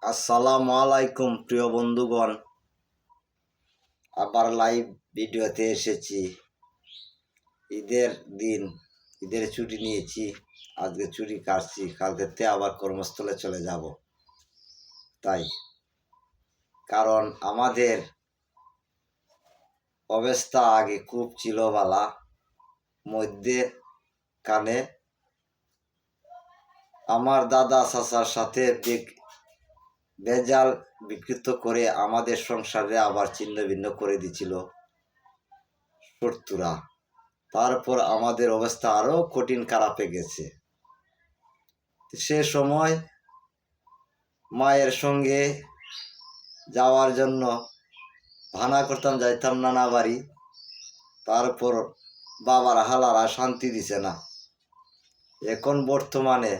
আসসালামু আলাইকুম প্রিয় বন্ধুগণ, আবার লাইভ ভিডিওতে এসেছি। ঈদের দিন, ঈদের ছুটি নিয়েছি। আজকে ছুটি কাটছি, কালকেতে আবার কর্মস্থলে চলে যাব। তাই কারণ আমাদের অবস্থা আগে খুব ছিল বালা, মধ্যে কানে আমার দাদা চাচার সাথে বেজাল বিকৃত করে আমাদের সংসারে আবার ছিন্ন ভিন্ন করে দিছিল শত্রুরা। তারপর আমাদের অবস্থা আরো কঠিন খারাপে গেছে। সে সময় মায়ের সঙ্গে যাওয়ার জন্য ভানা করতাম, যাইতাম নানা বাড়ি। তারপর বাবার হালারা শান্তি দিছে না। এখন বর্তমানে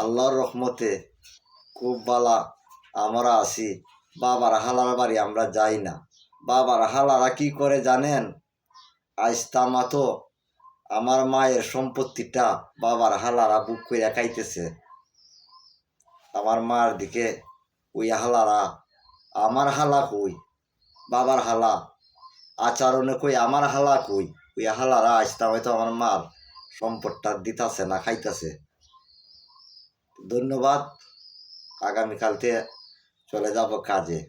আল্লাহর রহমতে খুব বালা আমরা আছি। বাবার হালার বাড়ি আমরা যাই না। বাবার হালারা কি করে জানেন? আইস্তামাতো আমার মায়ের সম্পত্তিটা বাবার হালারা বুক করে খাইতেছে। আমার মার দিকে ওই হালারা, আমার হালা কই, বাবার হালা আচরণে কই, আমার হালা কই, ওই হালারা আসতাম হয়তো আমার মার সম্পদটা দিতাছে না, খাইতেছে। ধন্যবাদ। আগামীকালতে চলে যাব কাজে।